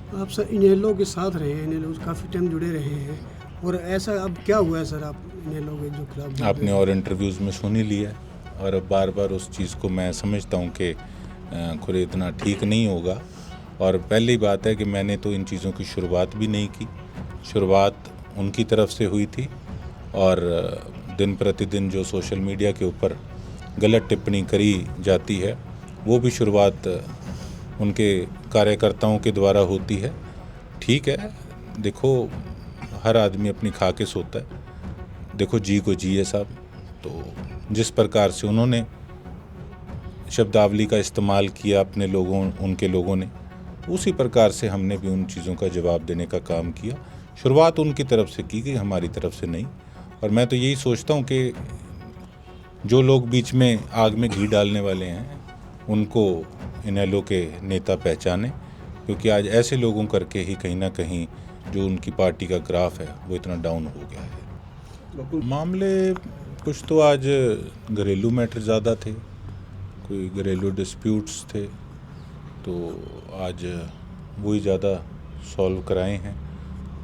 आप सर इनेलो के साथ रहे हैं, इनेलो काफ़ी टाइम जुड़े रहे हैं, और ऐसा अब क्या हुआ है सर, आप इनेलो के जो खिलाफ बोल आपने रहे हैं? और इंटरव्यूज़ में सुन ही लिया है, और अब बार बार उस चीज़ को मैं समझता हूँ कि खुद इतना ठीक नहीं होगा। और पहली बात है कि मैंने तो इन चीज़ों की शुरुआत भी नहीं की। शुरुआत उनकी तरफ से हुई थी, और दिन प्रतिदिन जो सोशल मीडिया के ऊपर गलत टिप्पणी करी जाती है वो भी शुरुआत उनके कार्यकर्ताओं के द्वारा होती है। ठीक है, देखो, हर आदमी अपनी खा के सोता है। देखो, जी को जी है साहब। तो जिस प्रकार से उन्होंने शब्दावली का इस्तेमाल किया अपने लोगों उनके लोगों ने, उसी प्रकार से हमने भी उन चीज़ों का जवाब देने का काम किया। शुरुआत उनकी तरफ से की गई, हमारी तरफ से नहीं। और मैं तो यही सोचता हूँ कि जो लोग बीच में आग में घी डालने वाले हैं उनको इनेलो के नेता पहचाने, क्योंकि आज ऐसे लोगों करके ही कहीं ना कहीं जो उनकी पार्टी का ग्राफ है वो इतना डाउन हो गया है। मामले कुछ तो आज घरेलू मैटर ज़्यादा थे, कोई घरेलू डिस्प्यूट्स थे, तो आज वही ज़्यादा सॉल्व कराए हैं।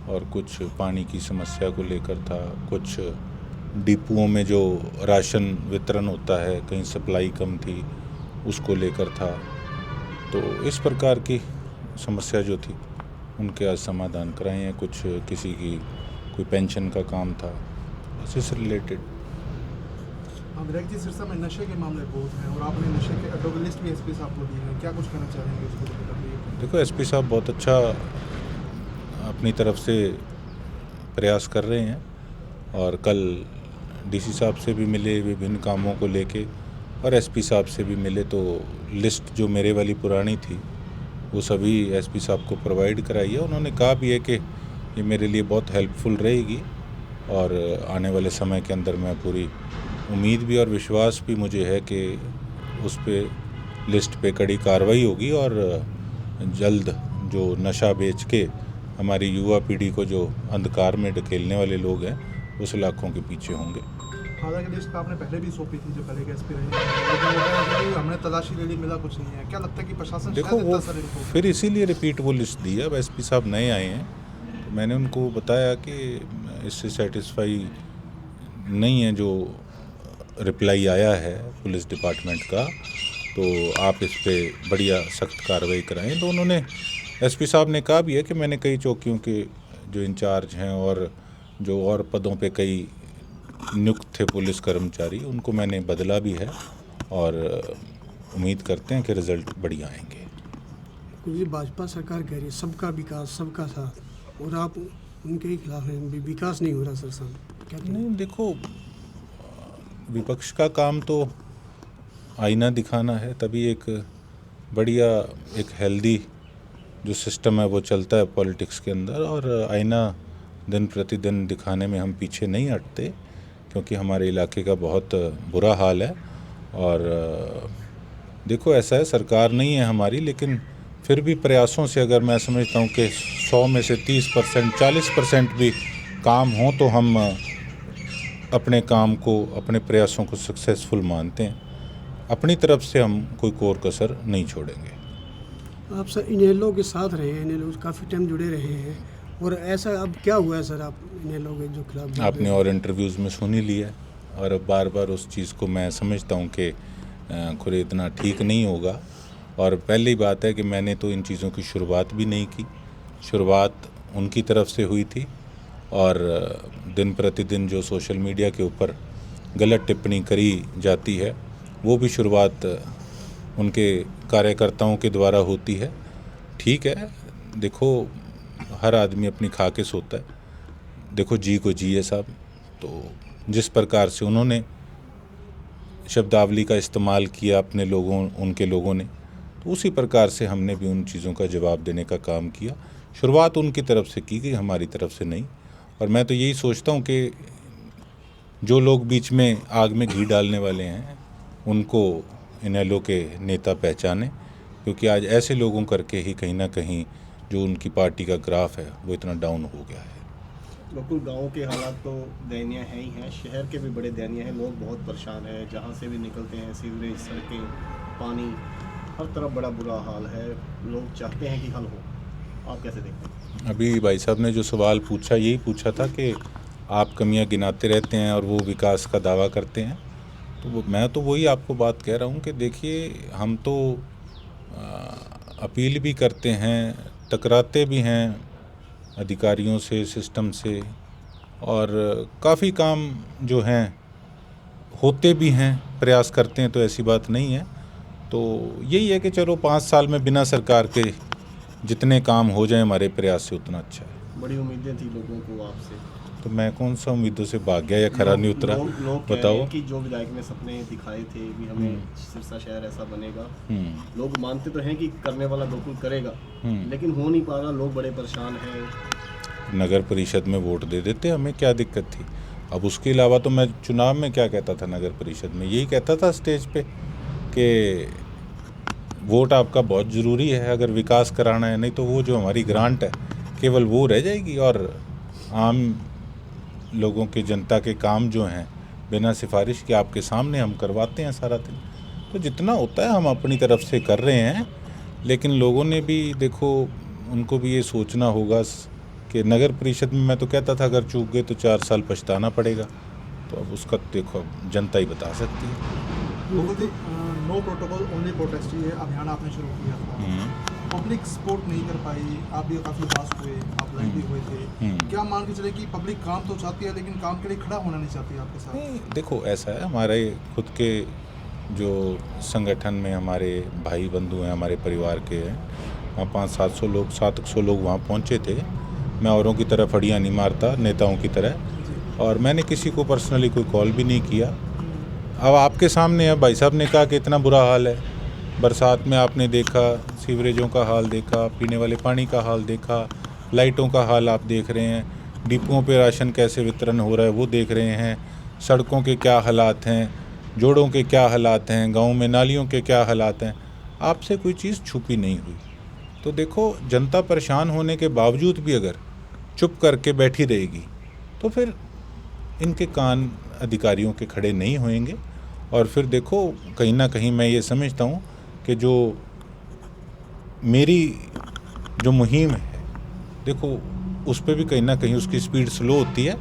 और कुछ पानी की समस्या को लेकर था, कुछ डिपुओं में जो राशन वितरण होता है कहीं सप्लाई कम थी उसको लेकर था। तो इस प्रकार की समस्या जो थी उनके आज समाधान कराए हैं। कुछ किसी की कोई पेंशन का काम था, बस इससे रिलेटेड। विधायक जी, सिरसा में नशे के मामले बहुत हैं और आपने नशे के अड्डों की लिस्ट भी एसपी साहब को दी है, क्या कुछ कहना चाहेंगे उसको लेकर? देखो, एसपी साहब बहुत अच्छा अपनी तरफ से प्रयास कर रहे हैं, और कल डीसी साहब से भी मिले विभिन्न कामों को लेके, और एसपी साहब से भी मिले। तो लिस्ट जो मेरे वाली पुरानी थी वो सभी एसपी साहब को प्रोवाइड कराई है। उन्होंने कहा भी है कि ये मेरे लिए बहुत हेल्पफुल रहेगी, और आने वाले समय के अंदर मैं पूरी उम्मीद भी और विश्वास भी मुझे है कि उस पे लिस्ट पे कड़ी कार्रवाई होगी, और जल्द जो नशा बेच के हमारी युवा पीढ़ी को जो अंधकार में ढकेलने वाले लोग हैं उस लाखों के पीछे होंगे। हालांकि लिस्ट आपने पहले भी सौंपी थी जो पहले के एसपी रहे हैं, लेकिन वो कह रहे थे कि हमने तलाशी ले ली, मिला कुछ नहीं है। क्या लगता है कि प्रशासन देखो, शायद वो इतना सर इनको फिर इसीलिए रिपीट वो लिस्ट दी है। अब एसपी साहब नए आए हैं, तो मैंने उनको बताया कि इससे सेटिस्फाई नहीं है जो रिप्लाई आया है पुलिस डिपार्टमेंट का, तो आप इस पे बढ़िया सख्त कार्रवाई कराएं। तो उन्होंने, एसपी साहब ने कहा भी है कि मैंने कई चौकियों के जो इंचार्ज हैं और जो और पदों पे कई नियुक्त थे पुलिस कर्मचारी, उनको मैंने बदला भी है, और उम्मीद करते हैं कि रिज़ल्ट बढ़िया आएंगे। क्योंकि भाजपा सरकार कह रही है सबका विकास सबका साथ, और आप उनके ही खिलाफ हैं, विकास नहीं हो रहा सर साहब, क्या कहें? नहीं, देखो, विपक्ष का काम तो आईना दिखाना है, तभी एक बढ़िया एक हेल्दी जो सिस्टम है वो चलता है पॉलिटिक्स के अंदर। और आईना दिन प्रतिदिन दिखाने में हम पीछे नहीं हटते, क्योंकि हमारे इलाके का बहुत बुरा हाल है। और देखो, ऐसा है, सरकार नहीं है हमारी, लेकिन फिर भी प्रयासों से अगर मैं समझता हूँ कि 100 में से 30% 40% भी काम हो तो हम अपने काम को, अपने प्रयासों को सक्सेसफुल मानते हैं। अपनी तरफ से हम कोई कोर कसर नहीं छोड़ेंगे। आप सर इनेलो के साथ रहे हैं, इनेलो काफ़ी टाइम जुड़े रहे हैं, और ऐसा अब क्या हुआ है सर, आप इनेलो के जो खिलाफ बोल रहे आपने हैं? और इंटरव्यूज़ में सुन ही लिया है, और अब बार बार उस चीज़ को मैं समझता हूँ कि खुद इतना ठीक नहीं होगा। और पहली बात है कि मैंने तो इन चीज़ों की शुरुआत भी नहीं की। शुरुआत उनकी तरफ से हुई थी, और दिन प्रतिदिन जो सोशल मीडिया के ऊपर गलत टिप्पणी करी जाती है वो भी शुरुआत उनके कार्यकर्ताओं के द्वारा होती है। ठीक है, देखो, हर आदमी अपनी खा के सोता है। देखो, जी को जी है साहब। तो जिस प्रकार से उन्होंने शब्दावली का इस्तेमाल किया अपने लोगों उनके लोगों ने, तो उसी प्रकार से हमने भी उन चीज़ों का जवाब देने का काम किया। शुरुआत उनकी तरफ से की गई, हमारी तरफ से नहीं। और मैं तो यही सोचता हूँ कि जो लोग बीच में आग में घी डालने वाले हैं उनको इनेलो के नेता पहचाने, क्योंकि आज ऐसे लोगों करके ही कहीं ना कहीं जो उनकी पार्टी का ग्राफ है वो इतना डाउन हो गया है। बिल्कुल, गाँव के हालात तो दयनीय हैं ही हैं, शहर के भी बड़े दयनीय हैं। लोग बहुत परेशान हैं, जहाँ से भी निकलते हैं, सीवरेज, सड़कें, पानी, हर तरफ बड़ा बुरा हाल है। लोग चाहते हैं कि हल हो। आप कैसे देखते हैं? अभी भाई साहब ने जो सवाल पूछा यही पूछा था कि आप कमियां गिनाते रहते हैं और वो विकास का दावा करते हैं। तो मैं तो वही आपको बात कह रहा हूँ कि देखिए हम तो अपील भी करते हैं, टकराते भी हैं अधिकारियों से, सिस्टम से, और काफ़ी काम जो हैं होते भी हैं, प्रयास करते हैं, तो ऐसी बात नहीं है। तो यही है कि चलो 5 साल में बिना सरकार के जितने काम हो जाए हमारे प्रयास से उतना अच्छा है। बड़ी उम्मीदें थी लोगों को आपसे। तो मैं कौन सा उम्मीदों से भाग गया या खरा नहीं उतरा, लोग कह रहे बताओ। हैं कि जो विधायक ने सपने दिखाए थे भी हमें सिरसा शहर ऐसा बनेगा, लोग मानते तो हैं कि करने वाला बिल्कुल करेगा, लेकिन हो नहीं पा रहा, लोग बड़े परेशान हैं। नगर परिषद में वोट दे देते, हमें क्या दिक्कत थी। अब उसके अलावा तो मैं चुनाव में क्या कहता था, नगर परिषद में यही कहता था स्टेज पे कि वोट आपका बहुत ज़रूरी है अगर विकास कराना है, नहीं तो वो जो हमारी ग्रांट है केवल वो रह जाएगी और आम लोगों के, जनता के काम जो हैं बिना सिफारिश के आपके सामने हम करवाते हैं सारा दिन। तो जितना होता है हम अपनी तरफ से कर रहे हैं, लेकिन लोगों ने भी देखो, उनको भी ये सोचना होगा कि नगर परिषद में मैं तो कहता था अगर चूक गए तो 4 साल पछताना पड़ेगा। तो अब उसका देखो जनता ही बता सकती है। नो प्रोटोकॉल ओनली प्रोटेस्ट ये अभियान आपने शुरू किया था, पब्लिक सपोर्ट नहीं कर पाई, आप भी काफ़ी उदास हुए, आप लाइव भी हुए थे। क्या मान के चले कि पब्लिक काम तो चाहती है लेकिन काम के लिए खड़ा होना नहीं चाहती आपके साथ? नहीं, देखो ऐसा है, हमारे खुद के जो संगठन में हमारे भाई बंधु हैं, हमारे परिवार के हैं, वहाँ 500-700 लोग, 700 लोग वहाँ पहुँचे थे। मैं औरों की तरह फड़ियाँ नहीं मारता, नेताओं की तरह, और मैंने किसी को पर्सनली कोई कॉल भी नहीं किया। अब आपके सामने है, भाई साहब ने कहा कि इतना बुरा हाल है, बरसात में आपने देखा, सीवरेजों का हाल देखा, पीने वाले पानी का हाल देखा, लाइटों का हाल आप देख रहे हैं, डिपुओं पे राशन कैसे वितरण हो रहा है वो देख रहे हैं, सड़कों के क्या हालात हैं, जोड़ों के क्या हालात हैं, गाँव में नालियों के क्या हालात हैं। आपसे कोई चीज़ छुपी नहीं हुई। तो देखो, जनता परेशान होने के बावजूद भी अगर चुप करके बैठी रहेगी तो फिर इनके कान अधिकारियों के खड़े नहीं होंगे। और फिर देखो, कहीं ना कहीं मैं ये समझता हूँ कि जो मेरी जो मुहिम है, देखो उस पर भी कहीं ना कहीं उसकी स्पीड स्लो होती है।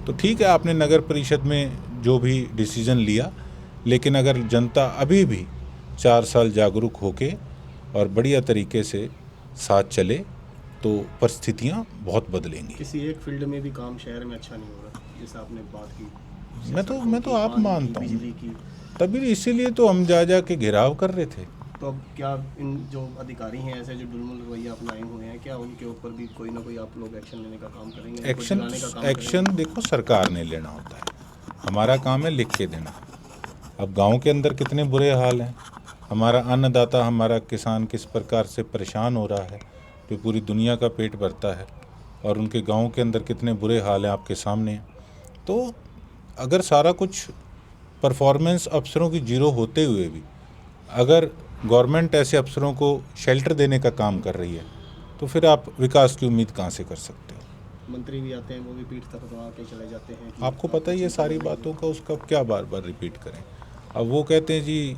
तो ठीक है, आपने नगर परिषद में जो भी डिसीज़न लिया, लेकिन अगर जनता अभी भी 4 साल जागरूक होके और बढ़िया तरीके से साथ चले तो परिस्थितियाँ बहुत बदलेंगी। किसी एक फील्ड में भी काम शहर में अच्छा नहीं हो रहा, जैसे आपने बात की। मैं तो आप मानता हूँ, बिजली की। तभी इसीलिए तो हम जा के घेराव कर रहे थे। तो अब क्या इन जो अधिकारी हैं ऐसे जो डुलमुल रवैया अपनाए हुए हैं, क्या उनके ऊपर भी कोई ना कोई आप लोग एक्शन लेने का काम करेंगे? एक्शन देखो सरकार ने लेना होता है, हमारा काम है लिख के देना। अब गांव के अंदर कितने बुरे हाल हैं, हमारा अन्नदाता, हमारा किसान किस प्रकार से परेशान हो रहा है, जो पूरी दुनिया का पेट भरता है, और उनके गांव के अंदर कितने बुरे हाल हैं आपके सामने। तो अगर सारा कुछ परफॉर्मेंस अफसरों की जीरो होते हुए भी अगर गवर्नमेंट ऐसे अफसरों को शेल्टर देने का काम कर रही है, तो फिर आप विकास की उम्मीद कहाँ से कर सकते हो। मंत्री भी आते हैं, वो भी पीठ थपथपा के चले जाते हैं। आपको पता ही है सारी बातों का, उसका क्या बार बार रिपीट करें। अब वो कहते हैं जी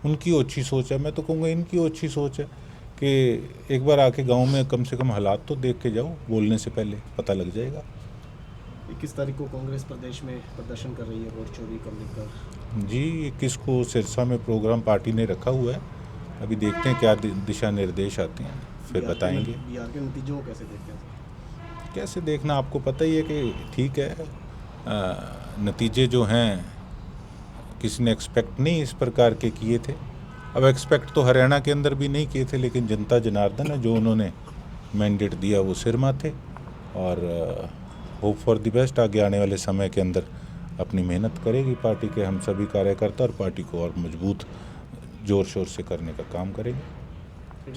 उनकी अच्छी सोच है, मैं तो कहूँगा इनकी अच्छी सोच है कि एक बार आके गांव में कम से कम हालात तो देख के जाओ, बोलने से पहले पता लग जाएगा। 21 तारीख को कांग्रेस प्रदेश में प्रदर्शन कर रही है वोट चोरी को लेकर। जी 21 को सिरसा में प्रोग्राम पार्टी ने रखा हुआ है, अभी देखते हैं क्या दिशा निर्देश आते हैं, फिर बताएंगे। बिहार के नतीजों को कैसे देखते हैं? कैसे देखना, आपको पता ही है कि ठीक है, नतीजे जो हैं किसी ने एक्सपेक्ट नहीं इस प्रकार के किए थे। अब एक्सपेक्ट तो हरियाणा के अंदर भी नहीं किए थे, लेकिन जनता जनार्दन है, जो उन्होंने मैंडेट दिया वो सिर माथे। और होप फॉर द बेस्ट, आगे आने वाले समय के अंदर अपनी मेहनत करेगी पार्टी के हम सभी कार्यकर्ता, और पार्टी को और मजबूत जोर शोर से करने का काम करेंगे।